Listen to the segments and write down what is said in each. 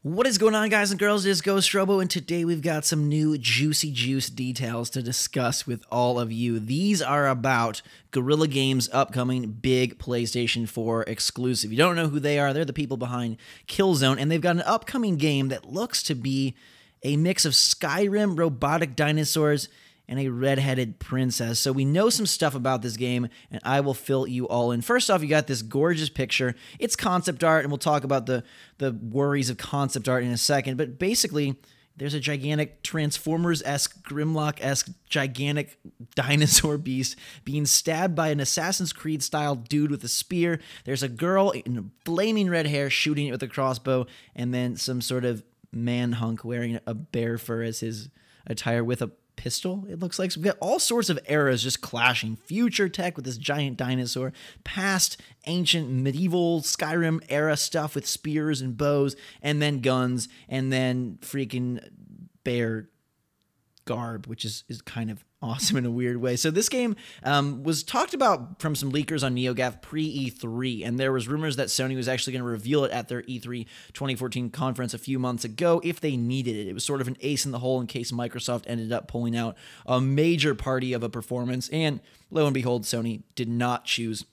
What is going on, guys and girls? It is GhostRobo, and today we've got some new juicy juice details to discuss with all of you. These are about Guerrilla Games' upcoming big PlayStation 4 exclusive. You don't know who they are. They're the people behind Killzone, and they've got an upcoming game that looks to be a mix of Skyrim, robotic dinosaurs, and a red-headed princess. So we know some stuff about this game, and I will fill you all in. First off, you got this gorgeous picture. It's concept art, and we'll talk about the worries of concept art in a second. But basically, there's a gigantic Transformers-esque, Grimlock-esque, gigantic dinosaur beast being stabbed by an Assassin's Creed-style dude with a spear. There's a girl in flaming red hair shooting it with a crossbow, and then some sort of man-hunk wearing a bear fur as his attire with a pistol, it looks like. So we've got all sorts of eras just clashing. Future tech with this giant dinosaur, past ancient medieval Skyrim era stuff with spears and bows, and then guns, and then freaking bear garb, which is kind of awesome in a weird way. So this game was talked about from some leakers on NeoGAF pre-E3, and there was rumors that Sony was actually going to reveal it at their E3 2014 conference a few months ago if they needed it. It was sort of an ace in the hole in case Microsoft ended up pulling out a major party of a performance, and lo and behold, Sony did not choose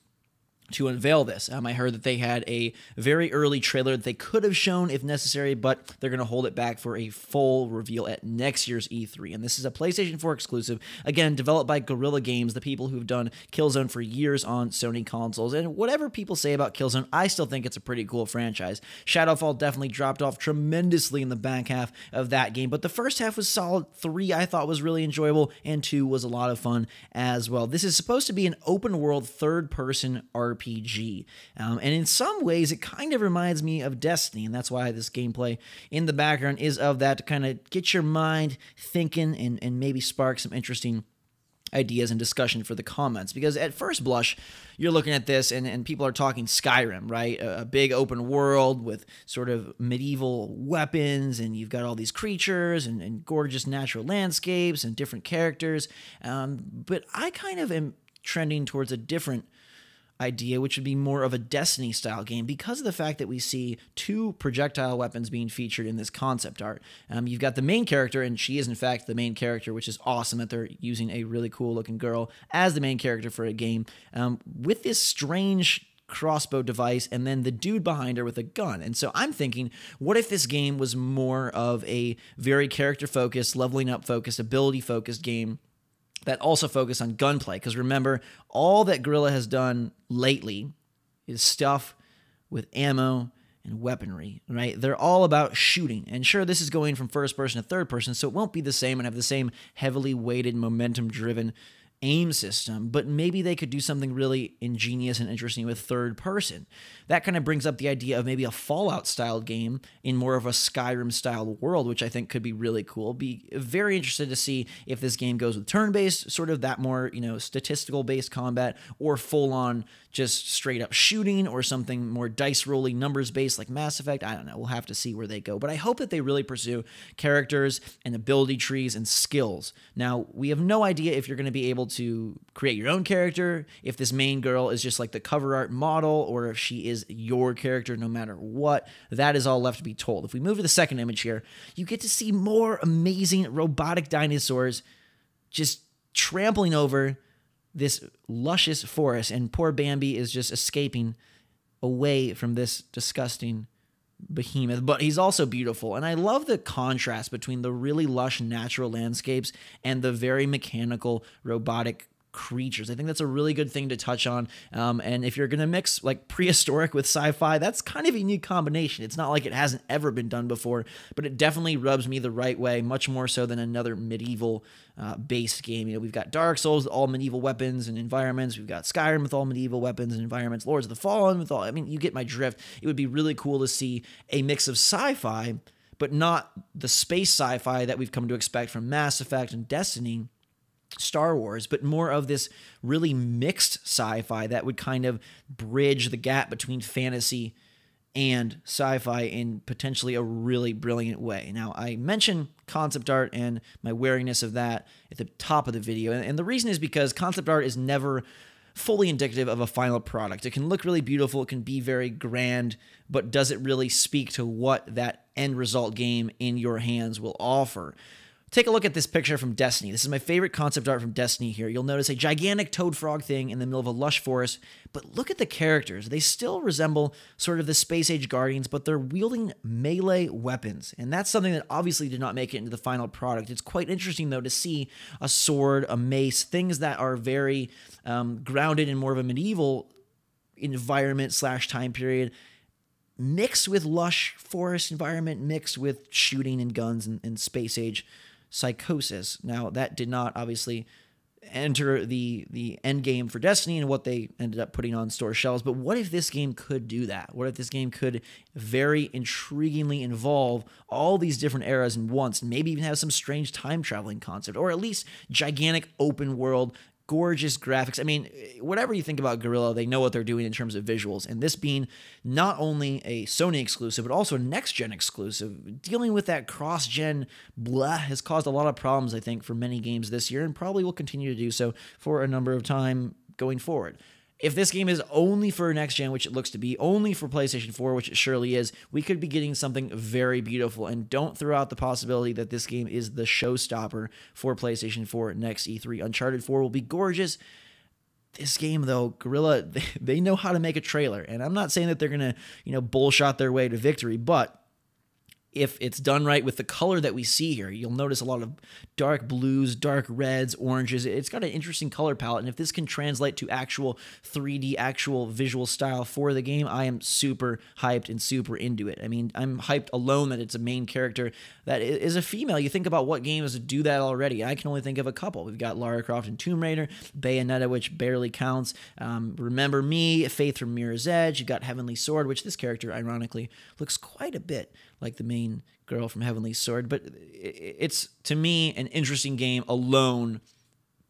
to unveil this. I heard that they had a very early trailer that they could have shown if necessary, but they're going to hold it back for a full reveal at next year's E3. And this is a PlayStation 4 exclusive, again, developed by Guerrilla Games, the people who've done Killzone for years on Sony consoles. And whatever people say about Killzone, I still think it's a pretty cool franchise. Shadowfall definitely dropped off tremendously in the back half of that game, but the first half was solid. 3 I thought was really enjoyable, and 2 was a lot of fun as well. This is supposed to be an open-world, third-person RPG. And in some ways, it kind of reminds me of Destiny, and that's why this gameplay in the background is of that, to kind of get your mind thinking and maybe spark some interesting ideas and discussion for the comments. Because at first blush, you're looking at this and people are talking Skyrim, right? A big open world with sort of medieval weapons, and you've got all these creatures and gorgeous natural landscapes and different characters. But I kind of am trending towards a different idea, which would be more of a Destiny style game, because of the fact that we see 2 projectile weapons being featured in this concept art. You've got the main character, and she is in fact the main character, which is awesome that they're using a really cool looking girl as the main character for a game, with this strange crossbow device, and then the dude behind her with a gun. And so I'm thinking, what if this game was more of a very character focused, leveling up focused, ability focused game that also focus on gunplay? Because remember, all that Guerrilla has done lately is stuff with ammo and weaponry, right? They're all about shooting. And sure, this is going from first person to third person, so it won't be the same and have the same heavily weighted, momentum-driven aim system, but maybe they could do something really ingenious and interesting with third person. That kind of brings up the idea of maybe a Fallout-style game in more of a Skyrim-style world, which I think could be really cool. Be very interested to see if this game goes with turn-based, sort of that more, statistical-based combat, or full-on just straight-up shooting, or something more dice-rolling, numbers-based like Mass Effect. I don't know. We'll have to see where they go. But I hope that they really pursue characters and ability trees and skills. Now, we have no idea if you're going to be able to create your own character, if this main girl is just like the cover art model, or if she is your character no matter what. That is all left to be told. If we move to the second image here, you get to see more amazing robotic dinosaurs just trampling over this luscious forest, and poor Bambi is just escaping away from this disgusting behemoth. But he's also beautiful, and I love the contrast between the really lush natural landscapes and the very mechanical robotic creatures. I think that's a really good thing to touch on, and if you're gonna mix like prehistoric with sci-fi, that's kind of a unique combination. It's not like it hasn't ever been done before, but it definitely rubs me the right way, much more so than another medieval based game. We've got Dark Souls with all medieval weapons and environments. We've got Skyrim with all medieval weapons and environments. Lords of the Fallen with all, you get my drift. It would be really cool to see a mix of sci-fi, but not the space sci-fi that we've come to expect from Mass Effect and Destiny, Star Wars, but more of this really mixed sci-fi that would kind of bridge the gap between fantasy and sci-fi in potentially a really brilliant way. Now, I mentioned concept art and my wariness of that at the top of the video, and the reason is because concept art is never fully indicative of a final product. It can look really beautiful, it can be very grand, but does it really speak to what that end result game in your hands will offer. Take a look at this picture from Destiny. This is my favorite concept art from Destiny here. You'll notice a gigantic toad frog thing in the middle of a lush forest, but look at the characters. They still resemble sort of the Space Age Guardians, but they're wielding melee weapons, and that's something that obviously did not make it into the final product. It's quite interesting, though, to see a sword, a mace, things that are very grounded in more of a medieval environment / time period, mixed with lush forest environment, mixed with shooting and guns and Space Age psychosis. Now, that did not obviously enter the end game for Destiny and what they ended up putting on store shelves, but what if this game could do that? What if this game could very intriguingly involve all these different eras in once, and maybe even have some strange time traveling concept, or at least gigantic open world, gorgeous graphics. I mean, whatever you think about Guerrilla, they know what they're doing in terms of visuals. And this being not only a Sony exclusive, but also a next-gen exclusive, dealing with that cross-gen blah has caused a lot of problems, I think, for many games this year, and probably will continue to do so for a number of time going forward. If this game is only for next gen, which it looks to be, only for PlayStation 4, which it surely is, we could be getting something very beautiful. And don't throw out the possibility that this game is the showstopper for PlayStation 4 next E3. Uncharted 4 will be gorgeous. This game, though, Guerrilla, they know how to make a trailer. And I'm not saying that they're going to, bullshot their way to victory, but if it's done right with the color that we see here, you'll notice a lot of dark blues, dark reds, oranges. It's got an interesting color palette, and if this can translate to actual 3D, actual visual style for the game, I am super hyped and super into it. I mean, I'm hyped alone that it's a main character that is a female. You think about what games do that already. I can only think of a couple. We've got Lara Croft in Tomb Raider, Bayonetta, which barely counts, Remember Me, Faith from Mirror's Edge. You've got Heavenly Sword, which this character, ironically, looks quite a bit like the main girl from Heavenly Sword, but it's, to me, an interesting game alone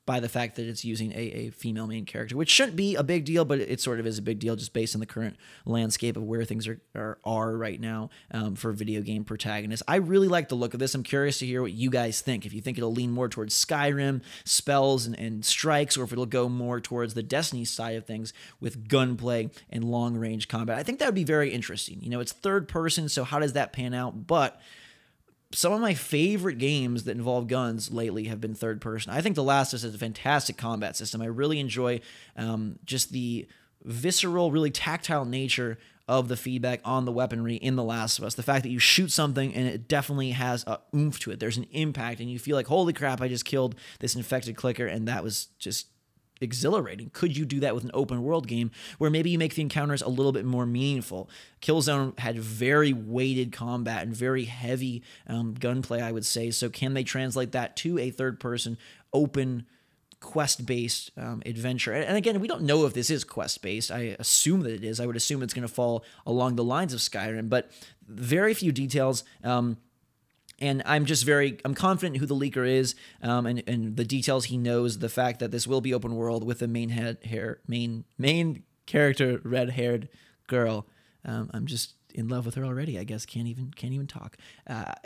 by the fact that it's using a female main character, which shouldn't be a big deal, but it sort of is a big deal just based on the current landscape of where things are right now for video game protagonists. I really like the look of this. I'm curious to hear what you guys think. If you think it'll lean more towards Skyrim, spells, and strikes, or if it'll go more towards the Destiny side of things with gunplay and long-range combat. I think that would be very interesting. It's third person, so how does that pan out? But some of my favorite games that involve guns lately have been third person. I think The Last of Us is a fantastic combat system. I really enjoy just the visceral, really tactile nature of the feedback on the weaponry in The Last of Us. The fact that you shoot something and it definitely has a oomph to it. There's an impact and you feel like, holy crap, I just killed this infected clicker, and that was just exhilarating. Could you do that with an open world game where maybe you make the encounters a little bit more meaningful? Killzone had very weighted combat and very heavy gunplay, I would say. So can they translate that to a third-person open quest-based adventure? And again, we don't know if this is quest-based. I assume that it is. I would assume it's going to fall along the lines of Skyrim, but very few details. And I'm confident in who the leaker is, and the details he knows. The fact that this will be open world with a main character, red-haired girl. I'm just in love with her already. I guess can't even talk.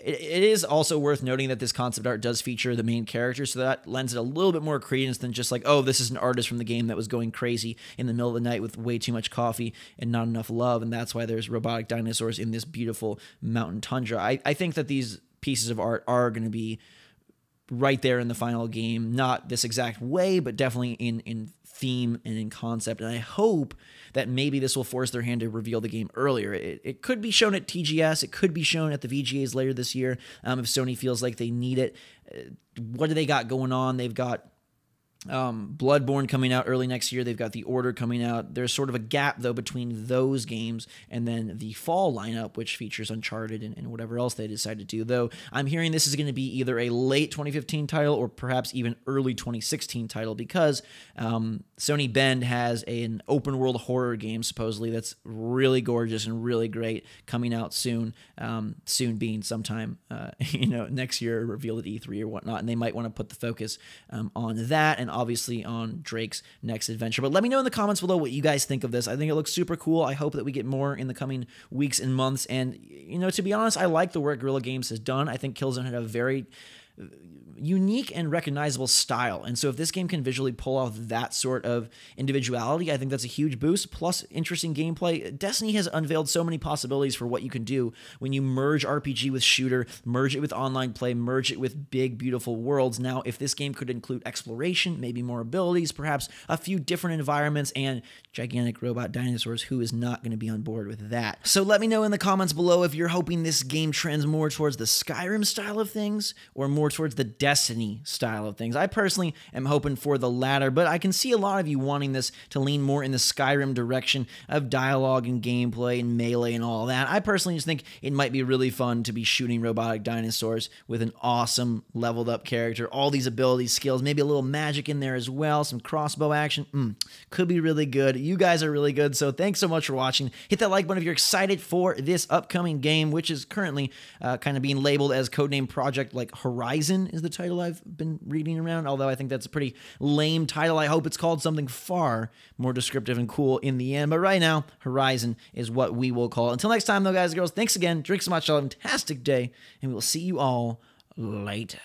It is also worth noting that this concept art does feature the main character, so that lends it a little bit more credence than just like, oh, this is an artist from the game that was going crazy in the middle of the night with way too much coffee and not enough love, and that's why there's robotic dinosaurs in this beautiful mountain tundra. I think that these pieces of art are going to be right there in the final game, not this exact way, but definitely in theme and in concept. And I hope that maybe this will force their hand to reveal the game earlier. It could be shown at TGS. It could be shown at the VGAs later this year if Sony feels like they need it. What do they got going on? They've got Bloodborne coming out early next year. They've got The Order coming out. There's sort of a gap, though, between those games and then the fall lineup, which features Uncharted and whatever else they decide to do. Though I'm hearing this is going to be either a late 2015 title or perhaps even early 2016 title, because Sony Bend has an open world horror game supposedly that's really gorgeous and really great coming out soon. Soon being sometime next year, revealed at E3 or whatnot, and they might want to put the focus on that and obviously on Drake's next adventure. But let me know in the comments below what you guys think of this. I think it looks super cool. I hope that we get more in the coming weeks and months. And, to be honest, I like the work Guerrilla Games has done. I think Killzone had a very unique and recognizable style. And so if this game can visually pull off that sort of individuality, I think that's a huge boost. Plus interesting gameplay. Destiny has unveiled so many possibilities for what you can do when you merge RPG with shooter, merge it with online play, merge it with big, beautiful worlds. Now, if this game could include exploration, maybe more abilities, perhaps a few different environments, and gigantic robot dinosaurs, who is not going to be on board with that? So let me know in the comments below if you're hoping this game trends more towards the Skyrim style of things or more towards the Destiny style of things. I personally am hoping for the latter, but I can see a lot of you wanting this to lean more in the Skyrim direction of dialogue and gameplay and melee and all that. I personally just think it might be really fun to be shooting robotic dinosaurs with an awesome leveled up character, all these abilities, skills, maybe a little magic in there as well, some crossbow action. Could be really good. You guys are really good, so thanks so much for watching. Hit that like button if you're excited for this upcoming game, which is currently kind of being labeled as codename Project like Horizon is the title I've been reading around, although I think that's a pretty lame title. I hope it's called something far more descriptive and cool in the end, but right now, Horizon is what we will call it. Until next time, though, guys and girls, thanks again. Drink so much, have a fantastic day, and we will see you all later.